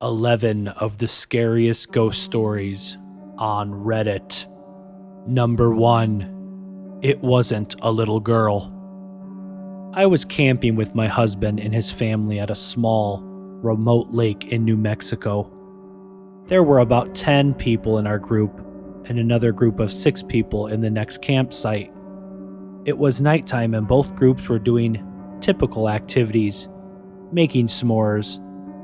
11 of the scariest ghost stories on Reddit. Number 1. It wasn't a little girl. I was camping with my husband and his family at a small, remote lake in New Mexico. There were about 10 people in our group and another group of 6 people in the next campsite. It was nighttime and both groups were doing typical activities, making s'mores,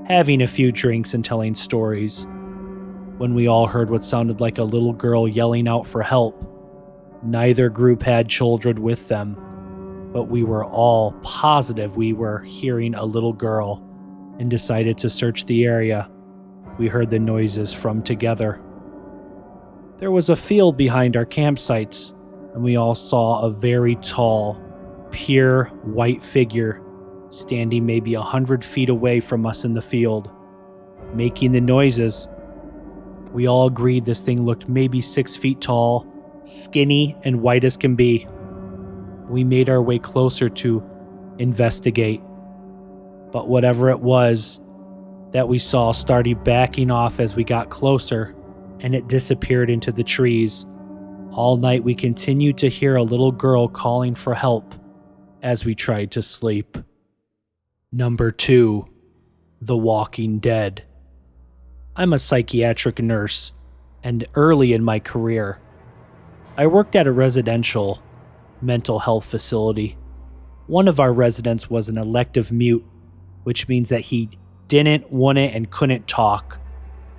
having a few drinks and telling stories, when we all heard what sounded like a little girl yelling out for help. Neither group had children with them, but we were all positive we were hearing a little girl and decided to search the area we heard the noises from together. There was a field behind our campsites, and we all saw a very tall, pure white figure standing maybe 100 feet away from us in the field, making the noises. We all agreed this thing looked maybe 6 feet tall, skinny, and white as can be. We made our way closer to investigate, but whatever it was that we saw started backing off as we got closer, and it disappeared into the trees. All night we continued to hear a little girl calling for help as we tried to sleep. Number 2. The Walking Dead. I'm a psychiatric nurse, and early in my career, I worked at a residential mental health facility. One of our residents was an elective mute, which means that he didn't, wouldn't, and couldn't talk,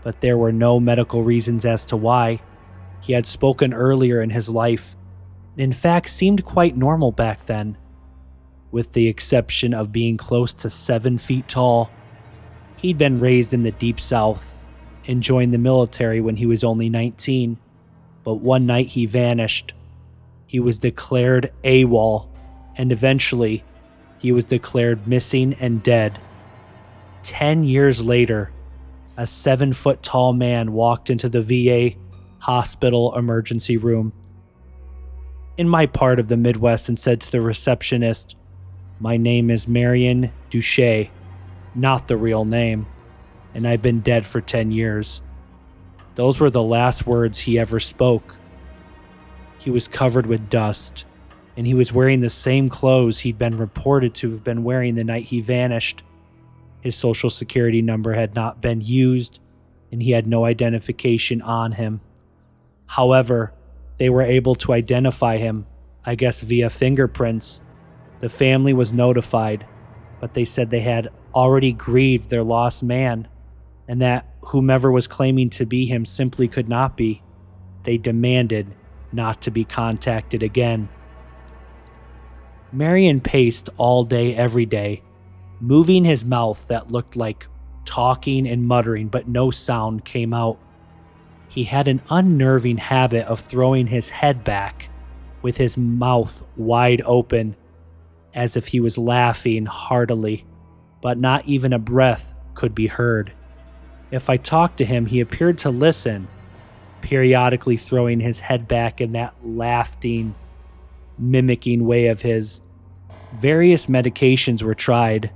but there were no medical reasons as to why. He had spoken earlier in his life, and in fact seemed quite normal back then, with the exception of being close to 7 feet tall. He'd been raised in the Deep South and joined the military when he was only 19, but one night he vanished. He was declared AWOL, and eventually he was declared missing and dead. 10 years later, a 7-foot tall man walked into the VA hospital emergency room in my part of the Midwest and said to the receptionist, "My name is Marion Duche, not the real name, and I've been dead for 10 years. Those were the last words he ever spoke. He was covered with dust, and he was wearing the same clothes he'd been reported to have been wearing the night he vanished. His social security number had not been used, and he had no identification on him. However, they were able to identify him, I guess via fingerprints. The family was notified, but they said they had already grieved their lost man, and that whomever was claiming to be him simply could not be. They demanded not to be contacted again." Marion paced all day every day, moving his mouth that looked like talking and muttering, but no sound came out. He had an unnerving habit of throwing his head back with his mouth wide open, as if he was laughing heartily, but not even a breath could be heard. If I talked to him, he appeared to listen, periodically throwing his head back in that laughing, mimicking way of his. Various medications were tried,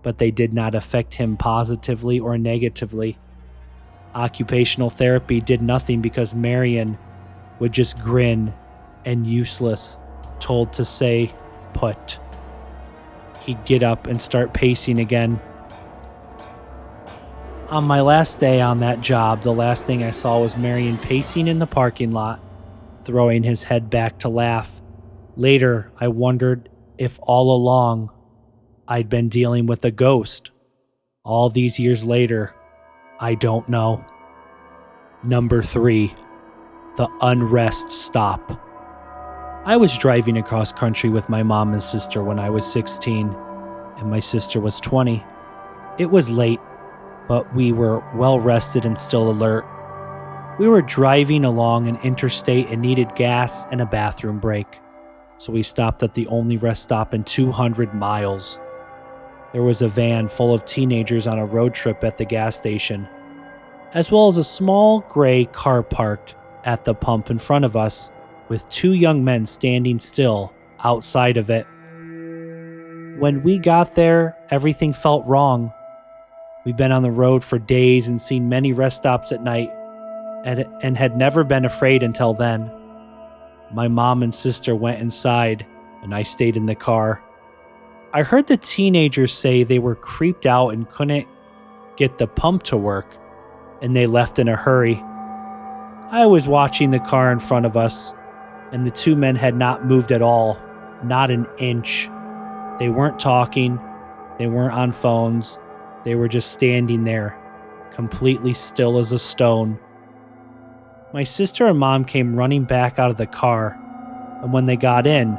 but they did not affect him positively or negatively. Occupational therapy did nothing because Marion would just grin and, useless, told to say put. He'd get up and start pacing again. On my last day on that job, the last thing I saw was Marion pacing in the parking lot, throwing his head back to laugh. Later, I wondered if all along I'd been dealing with a ghost. All these years later, I don't know. Number 3. The Unrest Stop. I was driving across country with my mom and sister when I was 16, and my sister was 20. It was late, but we were well rested and still alert. We were driving along an interstate and needed gas and a bathroom break, so we stopped at the only rest stop in 200 miles. There was a van full of teenagers on a road trip at the gas station, as well as a small gray car parked at the pump in front of us, with 2 young men standing still outside of it. When we got there, everything felt wrong. We've been on the road for days and seen many rest stops at night and had never been afraid until then. My mom and sister went inside and I stayed in the car. I heard the teenagers say they were creeped out and couldn't get the pump to work, and they left in a hurry. I was watching the car in front of us, and the two men had not moved at all, not an inch. They weren't talking, they weren't on phones, they were just standing there, completely still as a stone. My sister and mom came running back out of the car, and when they got in,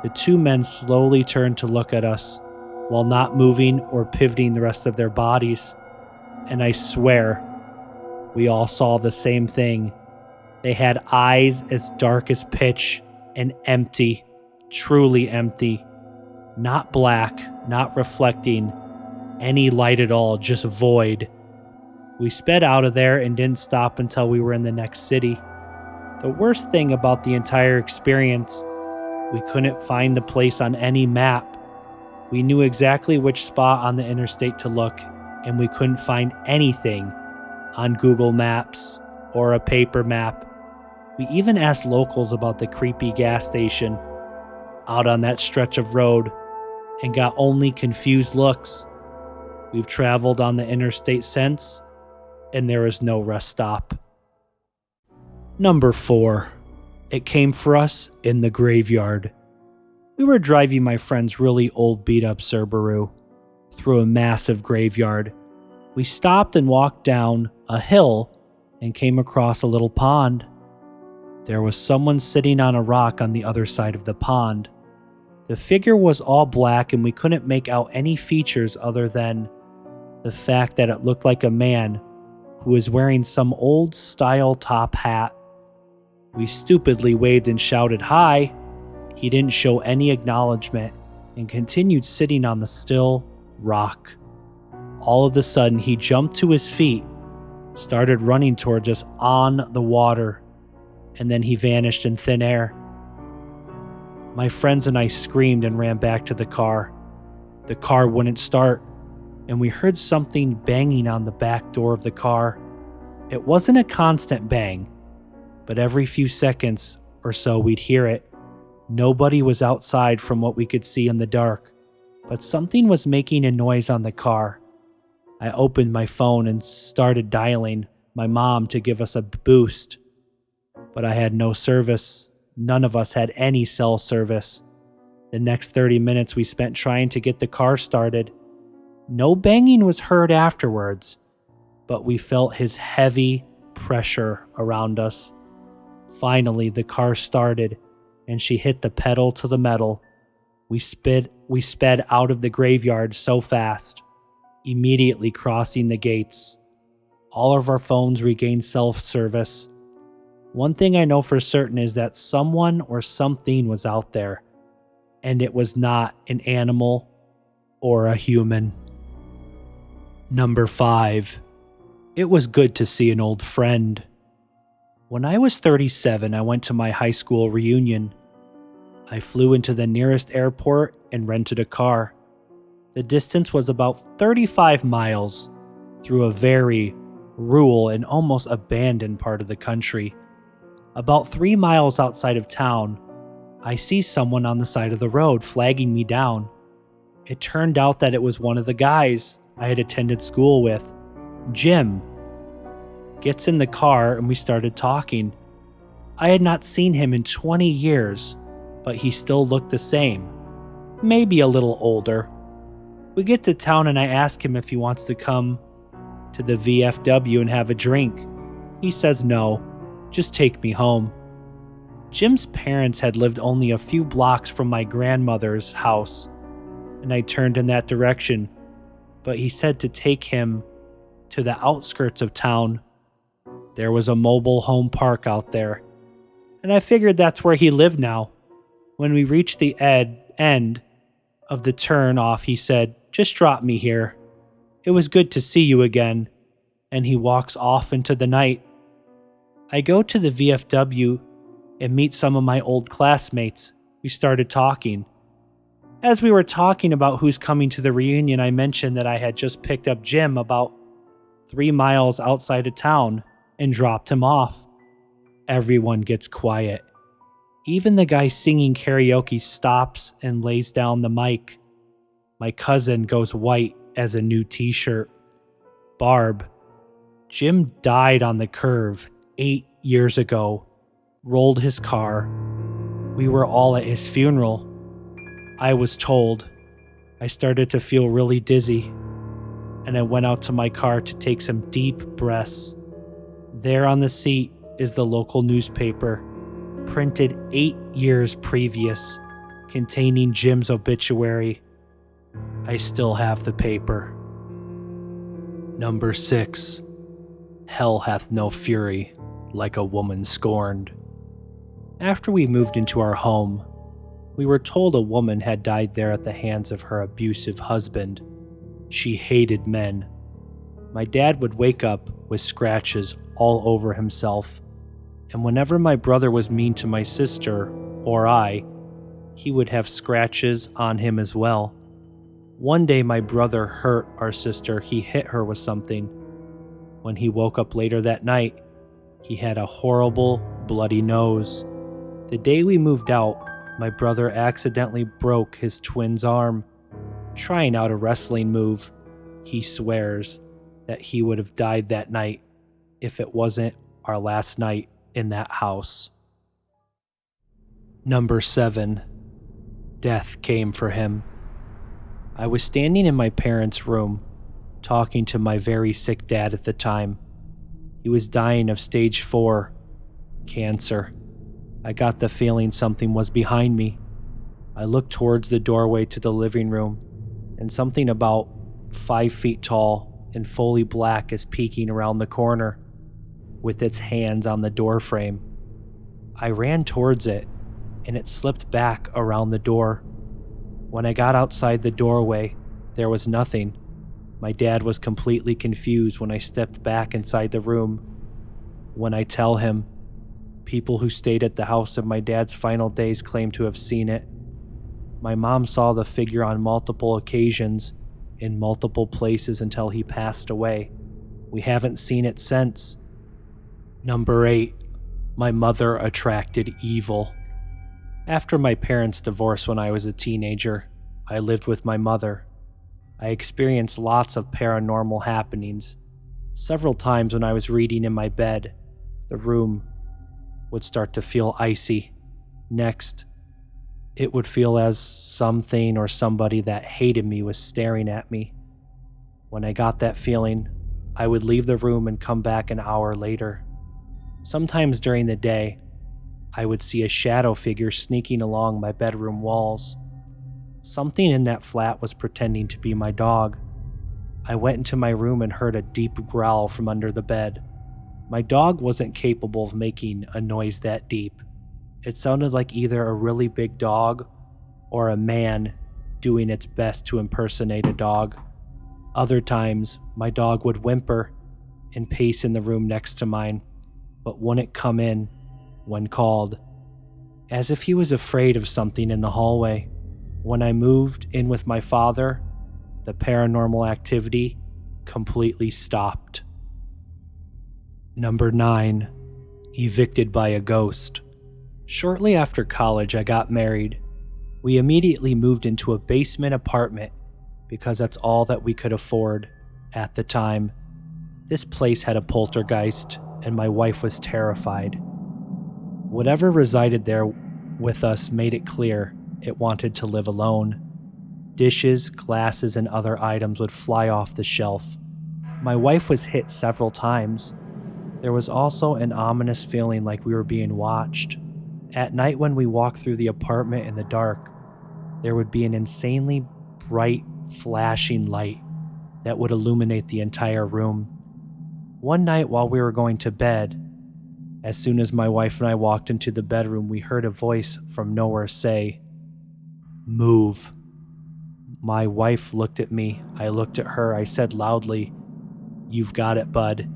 the two men slowly turned to look at us, while not moving or pivoting the rest of their bodies. And I swear, we all saw the same thing. They had eyes as dark as pitch and empty, truly empty. Not black, not reflecting any light at all, just void. We sped out of there and didn't stop until we were in the next city. The worst thing about the entire experience, we couldn't find the place on any map. We knew exactly which spot on the interstate to look, and we couldn't find anything on Google Maps or a paper map. We even asked locals about the creepy gas station out on that stretch of road and got only confused looks. We've traveled on the interstate since, and there is no rest stop. Number 4. It came for us in the graveyard. We were driving my friend's really old beat-up Subaru through a massive graveyard. We stopped and walked down a hill and came across a little pond. There was someone sitting on a rock on the other side of the pond. The figure was all black and we couldn't make out any features other than the fact that it looked like a man who was wearing some old-style top hat. We stupidly waved and shouted hi. He didn't show any acknowledgement and continued sitting on the still rock. All of a sudden, he jumped to his feet, started running towards us on the water, and then he vanished in thin air. My friends and I screamed and ran back to the car. The car wouldn't start, and we heard something banging on the back door of the car. It wasn't a constant bang, but every few seconds or so we'd hear it. Nobody was outside from what we could see in the dark, but something was making a noise on the car. I opened my phone and started dialing my mom to give us a boost, but I had no service. None of us had any cell service. The next 30 minutes we spent trying to get the car started. No banging was heard afterwards, but we felt his heavy pressure around us. Finally, the car started, and she hit the pedal to the metal. We sped out of the graveyard so fast, immediately crossing the gates. All of our phones regained self-service. One thing I know for certain is that someone or something was out there, and it was not an animal or a human. Number 5. It was good to see an old friend. When I was 37, I went to my high school reunion. I flew into the nearest airport and rented a car. The distance was about 35 miles through a very rural and almost abandoned part of the country. About 3 miles outside of town, I see someone on the side of the road flagging me down. It turned out that it was one of the guys I had attended school with, Jim. Gets in the car and we started talking. I had not seen him in 20 years, but he still looked the same, maybe a little older. We get to town and I ask him if he wants to come to the VFW and have a drink. He says no, just take me home. Jim's parents had lived only a few blocks from my grandmother's house, and I turned in that direction, but he said to take him to the outskirts of town. There was a mobile home park out there, and I figured that's where he lived now. When we reached the end of the turn off, he said, "Just drop me here. It was good to see you again," and he walks off into the night. I go to the VFW and meet some of my old classmates. We started talking. As we were talking about who's coming to the reunion, I mentioned that I had just picked up Jim about 3 miles outside of town and dropped him off. Everyone gets quiet. Even the guy singing karaoke stops and lays down the mic. My cousin goes white as a new t-shirt. Barb, Jim died on the curve 8 years ago, rolled his car. We were all at his funeral. I was told. I started to feel really dizzy, and I went out to my car to take some deep breaths. There on the seat is the local newspaper, printed 8 years previous, containing Jim's obituary. I still have the paper. Number 6. Hell hath no fury like a woman scorned. After we moved into our home, we were told a woman had died there at the hands of her abusive husband. She hated men. My dad would wake up with scratches all over himself, and whenever my brother was mean to my sister or I, he would have scratches on him as well. One day my brother hurt our sister. He hit her with something. When he woke up later that night, he had a horrible, bloody nose. The day we moved out, my brother accidentally broke his twin's arm, trying out a wrestling move. He swears that he would have died that night if it wasn't our last night in that house. Number 7. Death came for him. I was standing in my parents' room, talking to my very sick dad at the time. He was dying of stage 4 cancer. I got the feeling something was behind me. I looked towards the doorway to the living room, and something about 5 feet tall and fully black is peeking around the corner, with its hands on the doorframe. I ran towards it, and it slipped back around the door. When I got outside the doorway, there was nothing. My dad was completely confused when I stepped back inside the room. When I tell him, people who stayed at the house of my dad's final days claim to have seen it. My mom saw the figure on multiple occasions, in multiple places until he passed away. We haven't seen it since. Number 8. My mother attracted evil. After my parents' divorce when I was a teenager, I lived with my mother. I experienced lots of paranormal happenings. Several times when I was reading in my bed, the room would start to feel icy. Next, it would feel as something or somebody that hated me was staring at me. When I got that feeling, I would leave the room and come back an hour later. Sometimes during the day, I would see a shadow figure sneaking along my bedroom walls. Something in that flat was pretending to be my dog. I went into my room and heard a deep growl from under the bed. My dog wasn't capable of making a noise that deep. It sounded like either a really big dog or a man doing its best to impersonate a dog. Other times, my dog would whimper and pace in the room next to mine, but wouldn't come in when called, as if he was afraid of something in the hallway. When I moved in with my father, the paranormal activity completely stopped. Number 9. Evicted by a ghost. Shortly after college, I got married. We immediately moved into a basement apartment because that's all that we could afford at the time. This place had a poltergeist, and my wife was terrified. Whatever resided there with us made it clear it wanted to live alone. Dishes, glasses, and other items would fly off the shelf. My wife was hit several times. There was also an ominous feeling like we were being watched. At night when we walked through the apartment in the dark, there would be an insanely bright, flashing light that would illuminate the entire room. One night while we were going to bed, as soon as my wife and I walked into the bedroom, we heard a voice from nowhere say, "Move." My wife looked at me. I looked at her. I said loudly, "You've got it, bud."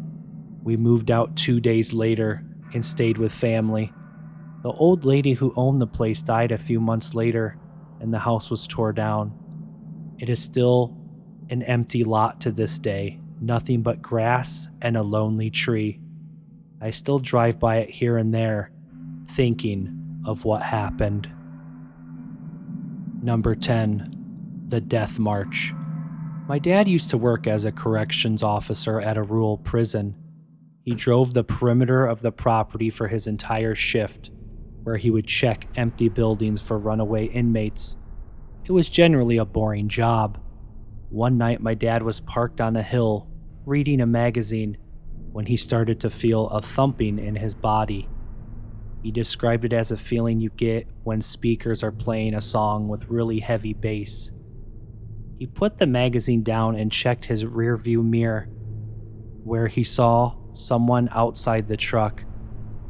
We moved out 2 days later and stayed with family. The old lady who owned the place died a few months later, and the house was torn down. It is still an empty lot to this day, nothing but grass and a lonely tree. I still drive by it here and there, thinking of what happened. Number 10. The Death March. My dad used to work as a corrections officer at a rural prison. He drove the perimeter of the property for his entire shift, where he would check empty buildings for runaway inmates. It was generally a boring job. One night my dad was parked on a hill, reading a magazine, when he started to feel a thumping in his body. He described it as a feeling you get when speakers are playing a song with really heavy bass. He put the magazine down and checked his rearview mirror, where he saw someone outside the truck.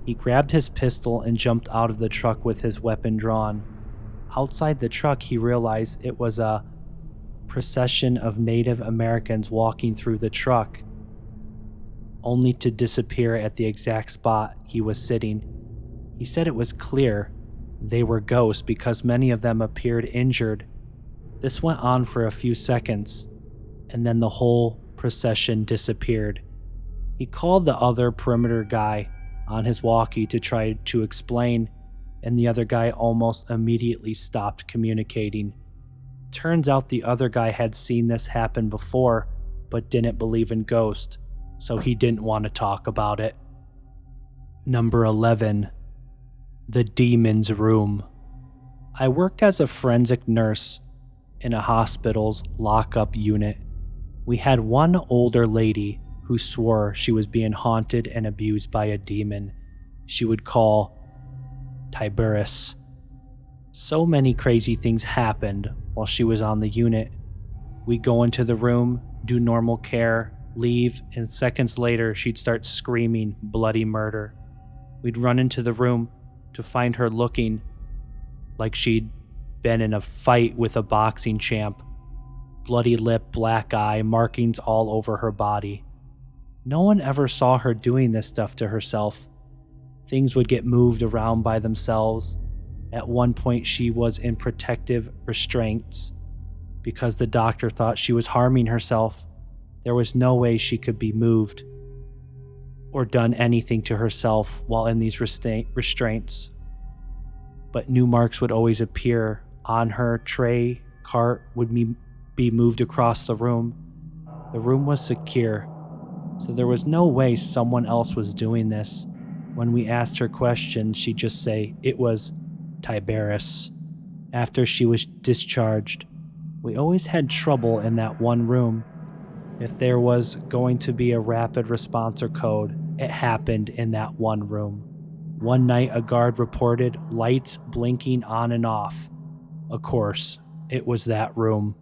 He grabbed his pistol and jumped out of the truck with his weapon drawn. Outside the truck, he realized it was a procession of Native Americans walking through the truck, only to disappear at the exact spot he was sitting. He said it was clear they were ghosts because many of them appeared injured. This went on for a few seconds, and then the whole procession disappeared. He called the other perimeter guy on his walkie to try to explain, and the other guy almost immediately stopped communicating. Turns out the other guy had seen this happen before, but didn't believe in ghosts, so he didn't want to talk about it. Number 11. The Demon's Room. I worked as a forensic nurse in a hospital's lockup unit. We had one older lady who swore she was being haunted and abused by a demon she would call Tiberius. So many crazy things happened while she was on the unit. We'd go into the room, do normal care, leave, and seconds later she'd start screaming bloody murder. We'd run into the room to find her looking like she'd been in a fight with a boxing champ. Bloody lip, black eye, markings all over her body. No one ever saw her doing this stuff to herself. Things would get moved around by themselves. At one point she was in protective restraints because the doctor thought she was harming herself. There was no way she could be moved or done anything to herself while in these restraints. But new marks would always appear on her. Tray, cart would be moved across the room. The room was secure, so there was no way someone else was doing this. When we asked her questions, she'd just say it was Tiberius. After she was discharged, we always had trouble in that one room. If there was going to be a rapid response or code, it happened in that one room. One night, a guard reported lights blinking on and off. Of course, it was that room.